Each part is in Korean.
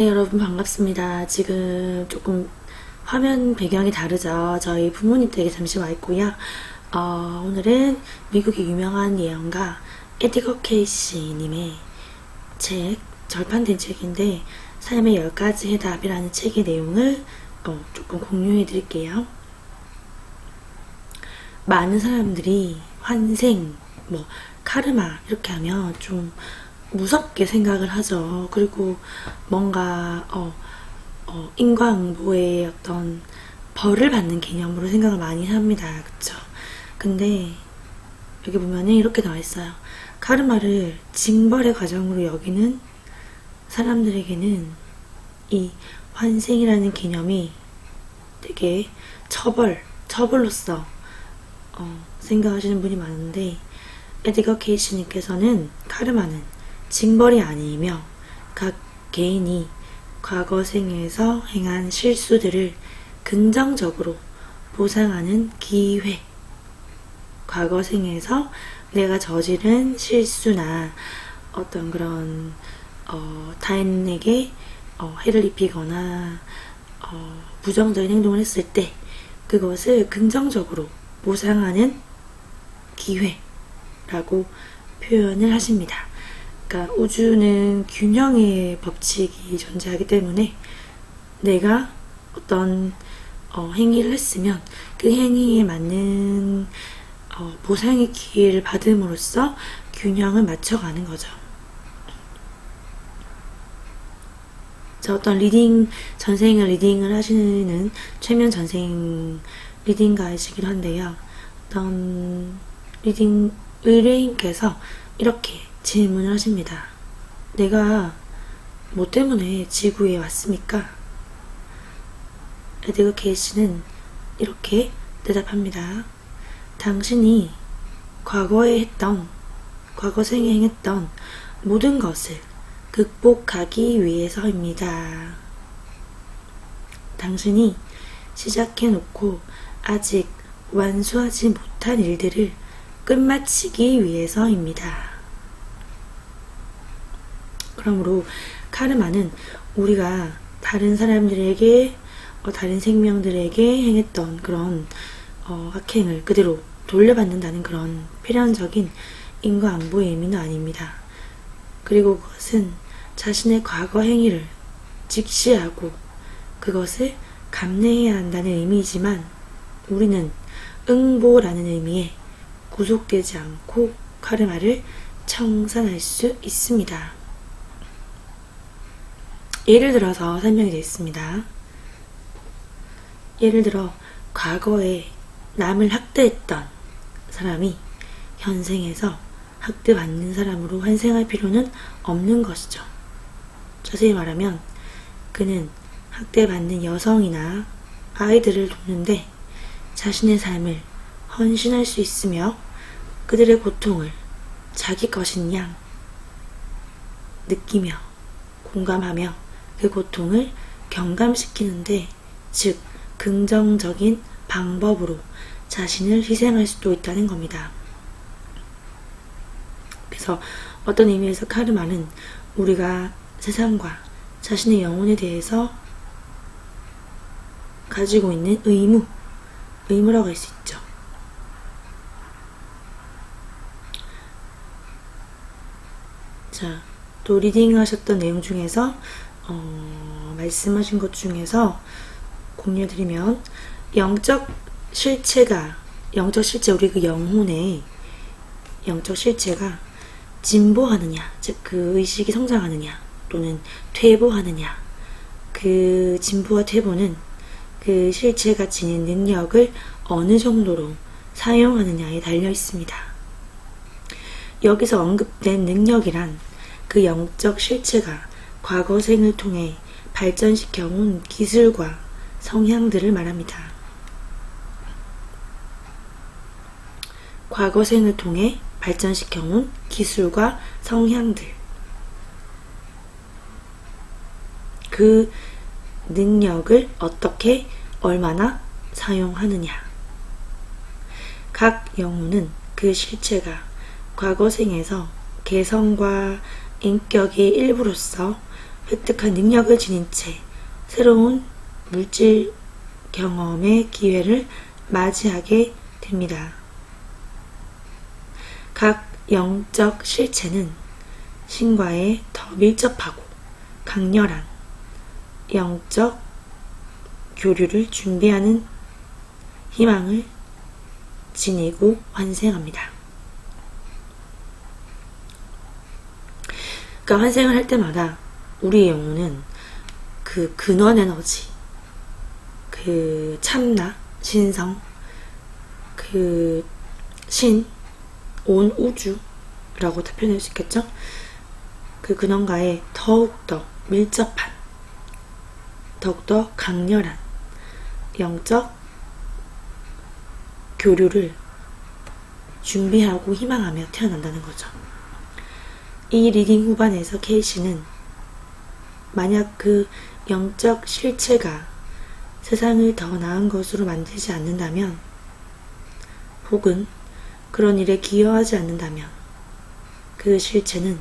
네, 여러분 반갑습니다. 지금 조금 화면 배경이 다르죠. 저희 부모님 댁에 잠시 와 있고요. 오늘은 미국의 유명한 예언가 에디거 케이시 님의 책, 절판된 책인데 삶의 10가지 해답이라는 책의 내용을 조금 공유해 드릴게요. 많은 사람들이 환생, 카르마 이렇게 하면 좀 무섭게 생각을 하죠. 그리고 뭔가 인과응보의 어떤 벌을 받는 개념으로 생각을 많이 합니다. 그쵸? 근데 여기 보면은 이렇게 나와 있어요. 카르마를 징벌의 과정으로 여기는 사람들에게는 이 환생이라는 개념이 되게 처벌로서 생각하시는 분이 많은데, 에디거 케이시님께서는 카르마는 징벌이 아니며 각 개인이 과거 생에서 행한 실수들을 긍정적으로 보상하는 기회, 과거 생에서 내가 저지른 실수나 어떤 그런 타인에게 해를 입히거나 부정적인 행동을 했을 때 그것을 긍정적으로 보상하는 기회라고 표현을 하십니다. 그러니까 우주는 균형의 법칙이 존재하기 때문에 내가 어떤 행위를 했으면 그 행위에 맞는 보상의 기회를 받음으로써 균형을 맞춰가는 거죠. 저 어떤 전생을 리딩을 하시는 최면 전생 리딩가이시기도 한데요. 어떤 리딩 의뢰인께서 이렇게 질문을 하십니다. 내가 뭐 때문에 지구에 왔습니까? 에디거 케이시는 이렇게 대답합니다. 당신이 과거에 과거 생에 행했던 모든 것을 극복하기 위해서입니다. 당신이 시작해놓고 아직 완수하지 못한 일들을 끝마치기 위해서입니다. 그러므로 카르마는 우리가 다른 사람들에게 다른 생명들에게 행했던 그런 악행을 그대로 돌려받는다는 그런 필연적인 인과응보의 의미는 아닙니다. 그리고 그것은 자신의 과거 행위를 직시하고 그것을 감내해야 한다는 의미이지만 우리는 응보라는 의미에 구속되지 않고 카르마를 청산할 수 있습니다. 예를 들어서 설명이 되어 있습니다. 예를 들어 과거에 남을 학대했던 사람이 현생에서 학대받는 사람으로 환생할 필요는 없는 것이죠. 자세히 말하면 그는 학대받는 여성이나 아이들을 돕는데 자신의 삶을 헌신할 수 있으며 그들의 고통을 자기 것인 양 느끼며 공감하며 그 고통을 경감시키는데, 즉 긍정적인 방법으로 자신을 희생할 수도 있다는 겁니다. 그래서 어떤 의미에서 카르마는 우리가 세상과 자신의 영혼에 대해서 가지고 있는 의무라고 할 수 있죠. 자, 또 리딩 하셨던 내용 중에서 말씀하신 것 중에서 공유해드리면 영적 실체 우리 그 영혼의 영적 실체가 진보하느냐, 즉 그 의식이 성장하느냐 또는 퇴보하느냐, 그 진보와 퇴보는 그 실체가 지닌 능력을 어느 정도로 사용하느냐에 달려 있습니다. 여기서 언급된 능력이란 그 영적 실체가 과거 생을 통해 발전시켜온 기술과 성향들을 말합니다. 과거 생을 통해 발전시켜온 기술과 성향들, 그 능력을 어떻게 얼마나 사용하느냐. 각 영혼은 그 실체가 과거 생에서 개성과 인격의 일부로서 획득한 능력을 지닌 채 새로운 물질 경험의 기회를 맞이하게 됩니다. 각 영적 실체는 신과의 더 밀접하고 강렬한 영적 교류를 준비하는 희망을 지니고 환생합니다. 그러니까 환생을 할 때마다 우리의 영혼은 그 근원 에너지, 그 참나, 신성, 그 신, 온 우주라고 다 표현할 수 있겠죠? 그 근원과의 더욱더 밀접한, 더욱더 강렬한 영적 교류를 준비하고 희망하며 태어난다는 거죠. 이 리딩 후반에서 K씨는 만약 그 영적 실체가 세상을 더 나은 것으로 만들지 않는다면, 혹은 그런 일에 기여하지 않는다면 그 실체는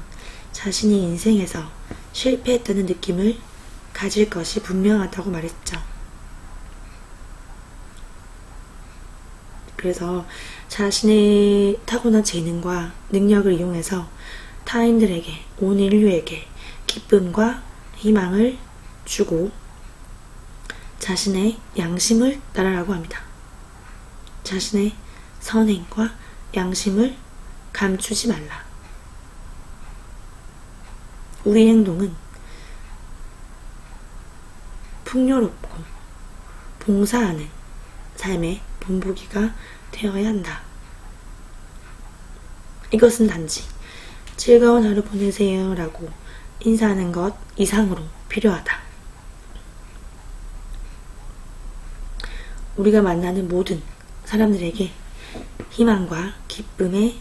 자신이 인생에서 실패했다는 느낌을 가질 것이 분명하다고 말했죠. 그래서 자신의 타고난 재능과 능력을 이용해서 타인들에게, 온 인류에게 기쁨과 희망을 주고 자신의 양심을 따르라고 합니다. 자신의 선행과 양심을 감추지 말라. 우리 행동은 풍요롭고 봉사하는 삶의 본보기가 되어야 한다. 이것은 단지 즐거운 하루 보내세요 라고 인사하는 것 이상으로 필요하다. 우리가 만나는 모든 사람들에게 희망과 기쁨의,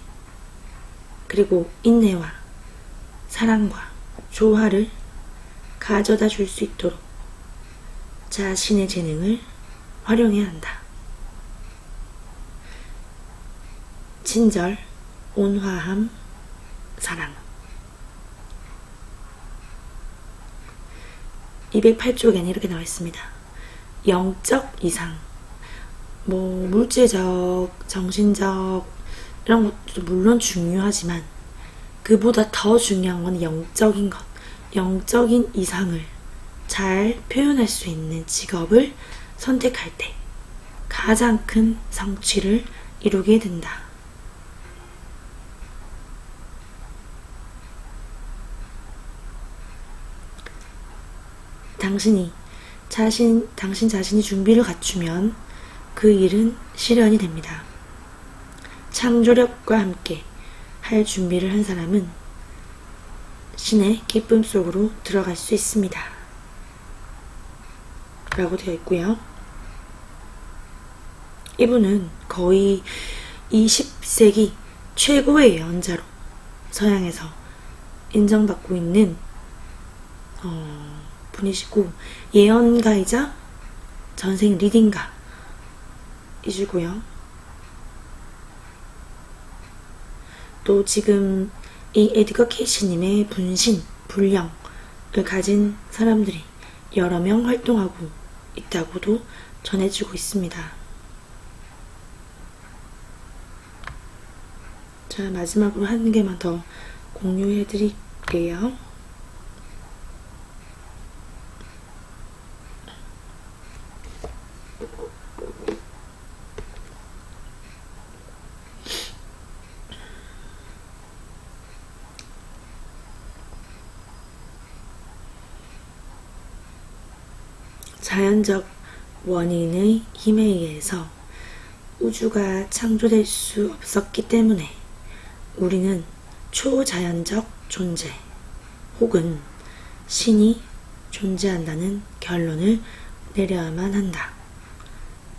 그리고 인내와 사랑과 조화를 가져다 줄 수 있도록 자신의 재능을 활용해야 한다. 친절, 온화함, 사랑. 208쪽에는 이렇게 나와 있습니다. 영적 이상, 물질적, 정신적 이런 것도 물론 중요하지만 그보다 더 중요한 건 영적인 것, 영적인 이상을 잘 표현할 수 있는 직업을 선택할 때 가장 큰 성취를 이루게 된다. 당신 자신이 준비를 갖추면 그 일은 실현이 됩니다. 창조력과 함께 할 준비를 한 사람은 신의 기쁨 속으로 들어갈 수 있습니다. 라고 되어 있고요. 이분은 거의 20세기 최고의 예언자로 서양에서 인정받고 있는 분이시고, 예언가이자 전생 리딩가이시고요. 또 지금 이 에드거 케이시님의 분신, 불령을 가진 사람들이 여러 명 활동하고 있다고도 전해지고 있습니다. 자, 마지막으로 한 개만 더 공유해 드릴게요. 자연적 원인의 힘에 의해서 우주가 창조될 수 없었기 때문에 우리는 초자연적 존재 혹은 신이 존재한다는 결론을 내려야만 한다.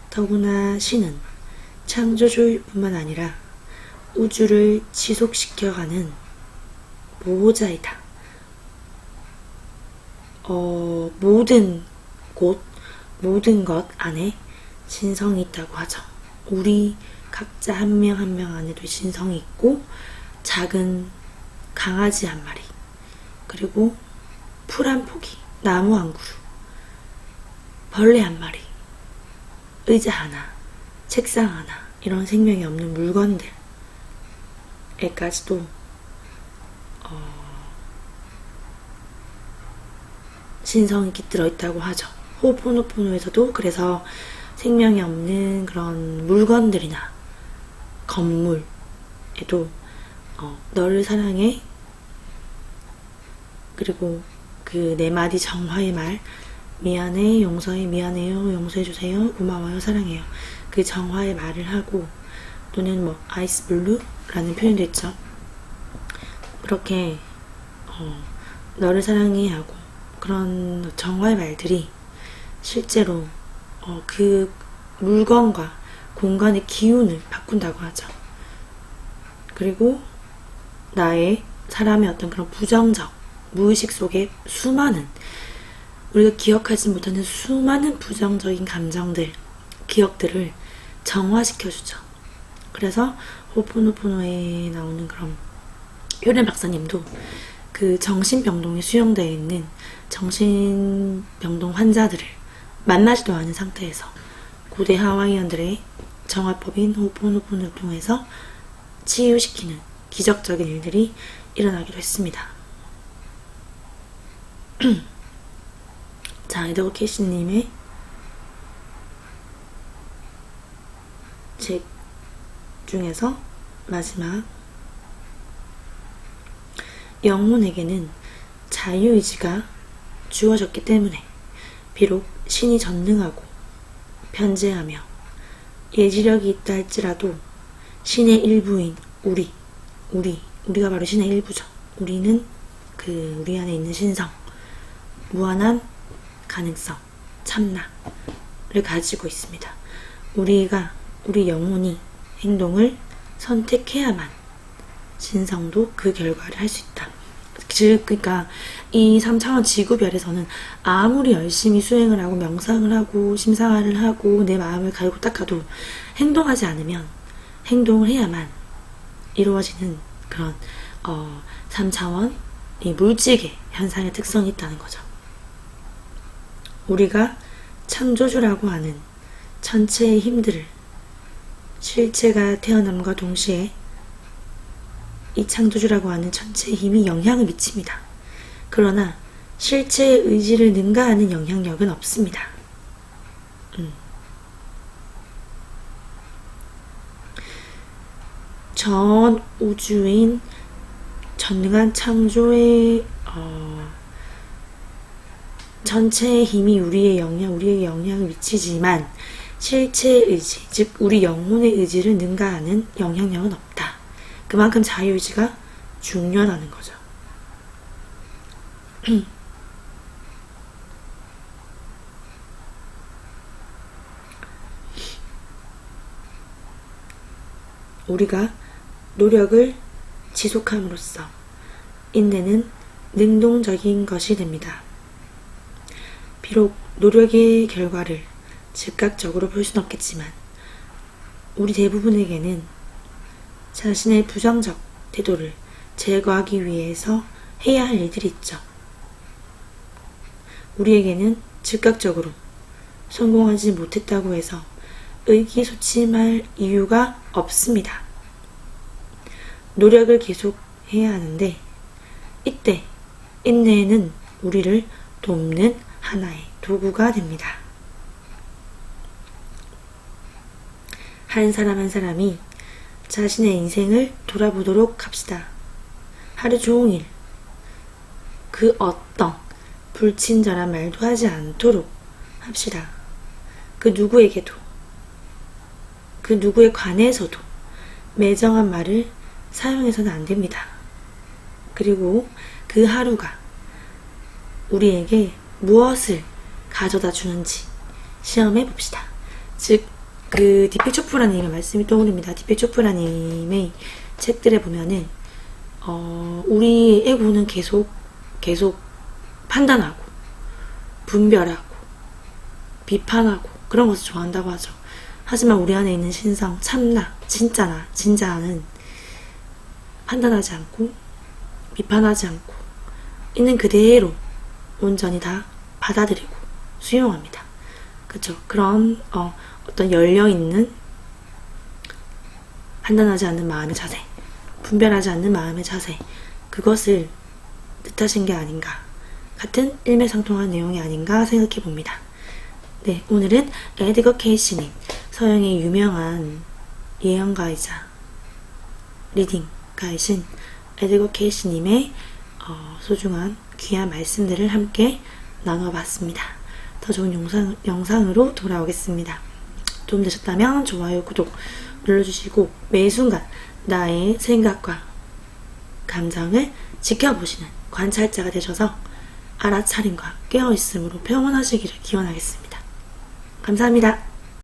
더구나 신은 창조주일 뿐만 아니라 우주를 지속시켜가는 보호자이다. 모든 곳, 모든 것 안에 신성이 있다고 하죠. 우리 각자 한 명 한 명 안에도 신성이 있고, 작은 강아지 한 마리, 그리고 풀 한 포기, 나무 한 그루, 벌레 한 마리, 의자 하나, 책상 하나, 이런 생명이 없는 물건들에까지도 신성이 깃들어 있다고 하죠. 호포노포노에서도 그래서 생명이 없는 그런 물건들이나 건물에도 너를 사랑해, 그리고 그 네 마디 정화의 말, 미안해, 용서해, 미안해요, 용서해주세요, 고마워요, 사랑해요, 그 정화의 말을 하고, 또는 뭐 아이스 블루라는 표현도 있죠. 그렇게 너를 사랑해 하고 그런 정화의 말들이 실제로 그 물건과 공간의 기운을 바꾼다고 하죠. 그리고 나의 사람의 어떤 그런 부정적 무의식 속에 수많은, 우리가 기억하지 못하는 수많은 부정적인 감정들, 기억들을 정화시켜주죠. 그래서 호포노포노에 나오는 그런 효련 박사님도 그 정신병동에 수용되어 있는 정신병동 환자들을 만나지도 않은 상태에서 고대 하와이안들의 정화법인 호포노포노를 통해서 치유시키는 기적적인 일들이 일어나기도 했습니다. 자, 에드거 케이시님의 책 중에서 마지막, 영혼에게는 자유의지가 주어졌기 때문에 비록 신이 전능하고 편재하며 예지력이 있다 할지라도 신의 일부인 우리가 바로 신의 일부죠. 우리는 그 우리 안에 있는 신성, 무한한 가능성, 참나를 가지고 있습니다. 우리 영혼이 행동을 선택해야만 신성도 그 결과를 할 수 있다. 즉, 그러니까 이 3차원 지구별에서는 아무리 열심히 수행을 하고 명상을 하고 심상화를 하고 내 마음을 갈고 닦아도 행동하지 않으면, 행동을 해야만 이루어지는 그런 3차원 이 물질계 현상의 특성이 있다는 거죠. 우리가 창조주라고 하는 천체의 힘들을 실체가 태어남과 동시에 이 창조주라고 하는 천체의 힘이 영향을 미칩니다. 그러나 실체의 의지를 능가하는 영향력은 없습니다. 전 우주인 전능한 창조의 전체의 힘이 우리에게 영향을 미치지만 실체의 의지, 즉 우리 영혼의 의지를 능가하는 영향력은 없다. 그만큼 자유의지가 중요하다는 거죠. 우리가 노력을 지속함으로써 인내는 능동적인 것이 됩니다. 비록 노력의 결과를 즉각적으로 볼 수는 없겠지만 우리 대부분에게는 자신의 부정적 태도를 제거하기 위해서 해야 할 일들이 있죠. 우리에게는 즉각적으로 성공하지 못했다고 해서 의기소침할 이유가 없습니다. 노력을 계속 해야 하는데 이때 인내는 우리를 돕는 하나의 도구가 됩니다. 한 사람 한 사람이 자신의 인생을 돌아보도록 합시다. 하루 종일 그 어떤 불친절한 말도 하지 않도록 합시다. 그 누구에게도, 그 누구에 관해서도 매정한 말을 사용해서는 안 됩니다. 그리고 그 하루가 우리에게 무엇을 가져다 주는지 시험해 봅시다. 즉, 그 디펙 초프라님의 말씀이 떠오릅니다. 디펙 초프라님의 책들에 보면은 우리 에고는 계속 판단하고 분별하고 비판하고 그런 것을 좋아한다고 하죠. 하지만 우리 안에 있는 신성, 참나, 진짜는 판단하지 않고 비판하지 않고 있는 그대로 온전히 다 받아들이고 수용합니다. 그쵸? 그런 어떤 열려있는 판단하지 않는 마음의 자세, 분별하지 않는 마음의 자세, 그것을 뜻하신 게 아닌가, 같은 일맥상통한 내용이 아닌가 생각해 봅니다. 네, 오늘은 에드거 케이시님, 서양의 유명한 예언가이자 리딩가이신 에드거 케이시님의 소중한 귀한 말씀들을 함께 나눠봤습니다. 더 좋은 영상으로 돌아오겠습니다. 도움되셨다면 좋아요, 구독 눌러주시고 매 순간 나의 생각과 감정을 지켜보시는 관찰자가 되셔서 알아차림과 깨어있음으로 평온하시기를 기원하겠습니다. 감사합니다.